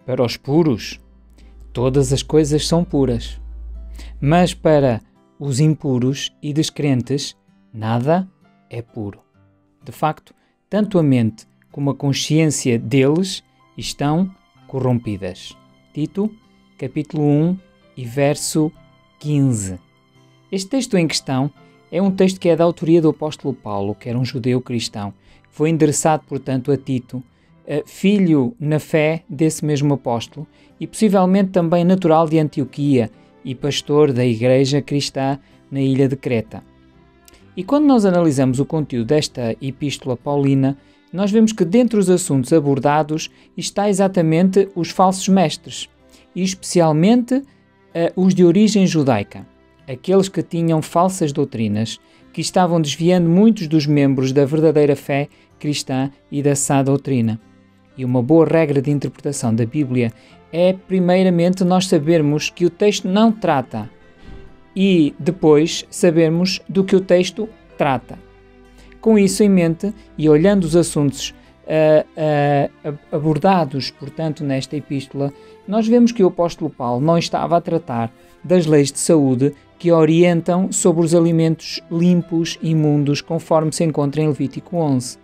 Para os puros, todas as coisas são puras. Mas para os impuros e descrentes, nada é puro. De facto, tanto a mente como a consciência deles estão corrompidas. Tito, capítulo 1 e verso 15. Este texto em questão é um texto que é da autoria do apóstolo Paulo, que era um judeu cristão. Foi endereçado, portanto, a Tito, filho na fé desse mesmo apóstolo e possivelmente também natural de Antioquia e pastor da igreja cristã na ilha de Creta. E quando nós analisamos o conteúdo desta epístola paulina, nós vemos que dentre os assuntos abordados está exatamente os falsos mestres, e especialmente os de origem judaica, aqueles que tinham falsas doutrinas, que estavam desviando muitos dos membros da verdadeira fé cristã e da sã doutrina. E uma boa regra de interpretação da Bíblia é, primeiramente, nós sabermos que o texto não trata e depois sabermos do que o texto trata. Com isso em mente e olhando os assuntos abordados, portanto, nesta epístola, nós vemos que o apóstolo Paulo não estava a tratar das leis de saúde que orientam sobre os alimentos limpos e imundos, conforme se encontra em Levítico 11.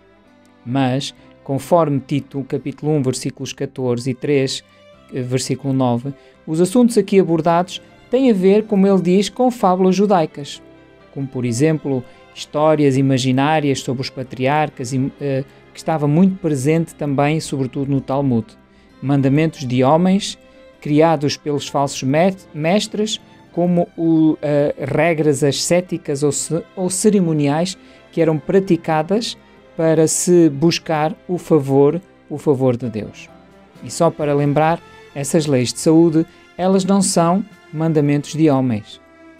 Mas, conforme Tito, capítulo 1, versículos 14 e 3, versículo 9, os assuntos aqui abordados têm a ver, como ele diz, com fábulas judaicas, como, por exemplo, histórias imaginárias sobre os patriarcas, que estava muito presente também, sobretudo no Talmud. Mandamentos de homens, criados pelos falsos mestres, como regras ascéticas ou cerimoniais que eram praticadas para se buscar o favor de Deus. E só para lembrar, essas leis de saúde, elas não são mandamentos de homens,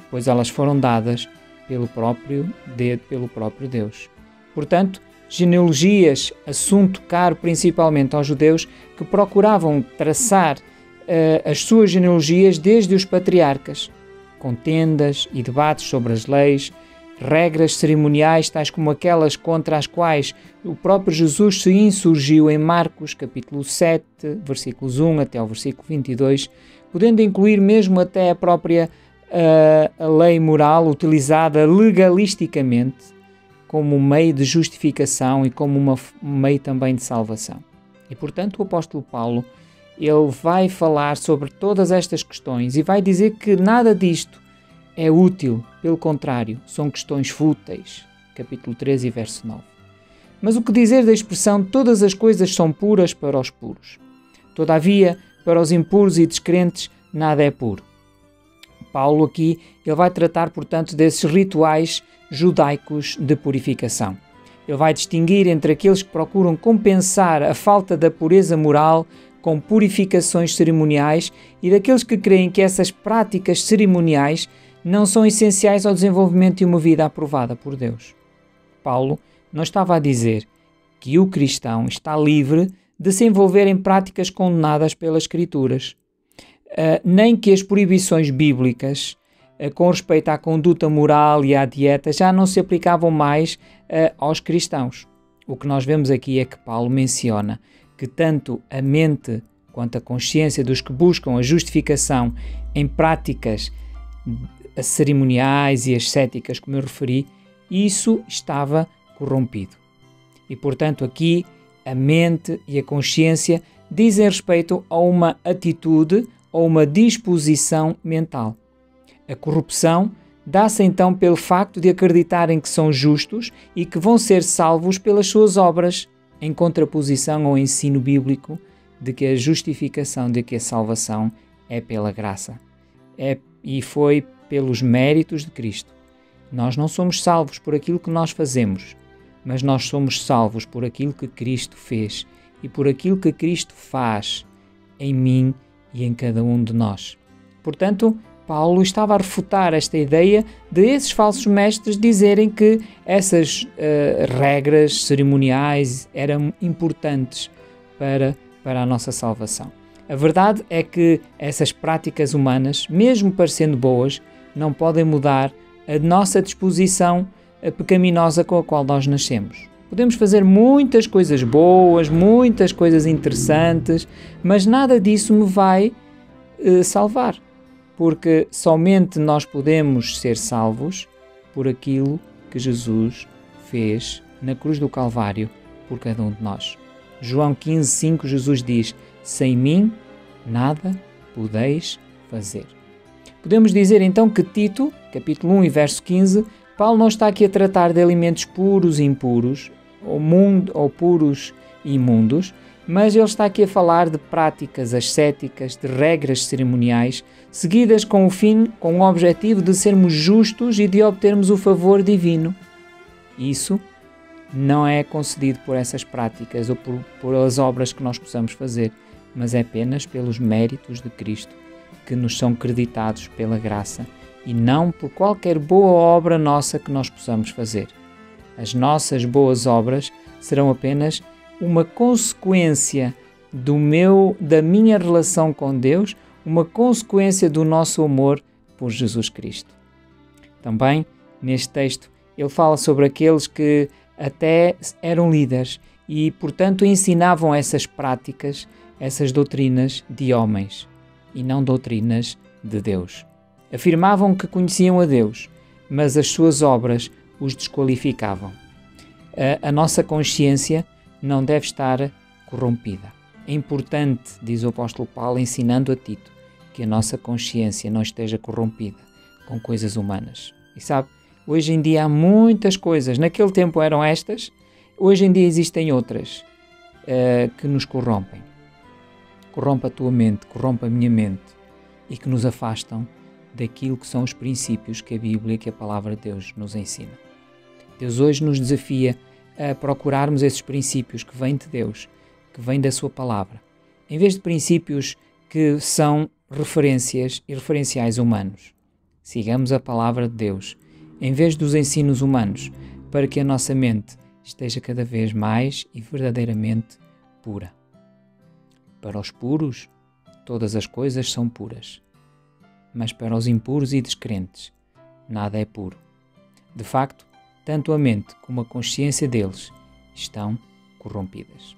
pois elas foram dadas pelo próprio Deus. Portanto, genealogias, assunto caro principalmente aos judeus que procuravam traçar as suas genealogias desde os patriarcas, contendas e debates sobre as leis, regras cerimoniais tais como aquelas contra as quais o próprio Jesus se insurgiu em Marcos, capítulo 7, versículos 1 até ao versículo 22, podendo incluir mesmo até a própria a lei moral utilizada legalisticamente como um meio de justificação e como um meio também de salvação. E, portanto, o apóstolo Paulo, ele vai falar sobre todas estas questões e vai dizer que nada disto é útil, pelo contrário, são questões fúteis. Capítulo 13, verso 9. Mas o que dizer da expressão todas as coisas são puras para os puros? Todavia, para os impuros e descrentes, nada é puro. Paulo aqui, ele vai tratar, portanto, desses rituais judaicos de purificação. Ele vai distinguir entre aqueles que procuram compensar a falta da pureza moral com purificações cerimoniais e daqueles que creem que essas práticas cerimoniais não são essenciais ao desenvolvimento de uma vida aprovada por Deus. Paulo não estava a dizer que o cristão está livre de se envolver em práticas condenadas pelas Escrituras, nem que as proibições bíblicas com respeito à conduta moral e à dieta já não se aplicavam mais aos cristãos. O que nós vemos aqui é que Paulo menciona que tanto a mente quanto a consciência dos que buscam a justificação em práticas cerimoniais e ascéticas, como eu referi, isso estava corrompido. E, portanto, aqui a mente e a consciência dizem respeito a uma atitude ou uma disposição mental. A corrupção dá-se então pelo facto de acreditarem que são justos e que vão ser salvos pelas suas obras, em contraposição ao ensino bíblico de que a justificação, de que a salvação é pela graça. E foi pelos méritos de Cristo. Nós não somos salvos por aquilo que nós fazemos, mas nós somos salvos por aquilo que Cristo fez e por aquilo que Cristo faz em mim e em cada um de nós. Portanto, Paulo estava a refutar esta ideia de esses falsos mestres dizerem que essas regras cerimoniais eram importantes para a nossa salvação. A verdade é que essas práticas humanas, mesmo parecendo boas, não podem mudar a nossa disposição pecaminosa com a qual nós nascemos. Podemos fazer muitas coisas boas, muitas coisas interessantes, mas nada disso me vai salvar, porque somente nós podemos ser salvos por aquilo que Jesus fez na cruz do Calvário por cada um de nós. João 15:5, Jesus diz: sem mim nada podeis fazer. Podemos dizer então que Tito, capítulo 1 e verso 15, Paulo não está aqui a tratar de alimentos puros e impuros, ou puros e imundos, mas ele está aqui a falar de práticas ascéticas, de regras cerimoniais, seguidas com o objetivo de sermos justos e de obtermos o favor divino. Isso não é concedido por essas práticas ou pelas obras que nós possamos fazer, mas é apenas pelos méritos de Cristo que nos são creditados pela graça e não por qualquer boa obra nossa que nós possamos fazer. As nossas boas obras serão apenas uma consequência da minha relação com Deus, uma consequência do nosso amor por Jesus Cristo. Também, neste texto, ele fala sobre aqueles que até eram líderes e, portanto, ensinavam essas práticas, essas doutrinas de homens e não doutrinas de Deus. Afirmavam que conheciam a Deus, mas as suas obras os desqualificavam. A nossa consciência não deve estar corrompida. É importante, diz o apóstolo Paulo, ensinando a Tito, que a nossa consciência não esteja corrompida com coisas humanas. E sabe, hoje em dia há muitas coisas, naquele tempo eram estas, hoje em dia existem outras que nos corrompem. Corrompe a tua mente, corrompe a minha mente e que nos afastam daquilo que são os princípios que a Bíblia, que a Palavra de Deus nos ensina. Deus hoje nos desafia a procurarmos esses princípios que vêm de Deus, que vêm da sua Palavra, em vez de princípios que são referências e referenciais humanos. Sigamos a Palavra de Deus, em vez dos ensinos humanos, para que a nossa mente esteja cada vez mais e verdadeiramente pura. Para os puros, todas as coisas são puras, mas para os impuros e descrentes, nada é puro. De facto, tanto a mente como a consciência deles estão corrompidas.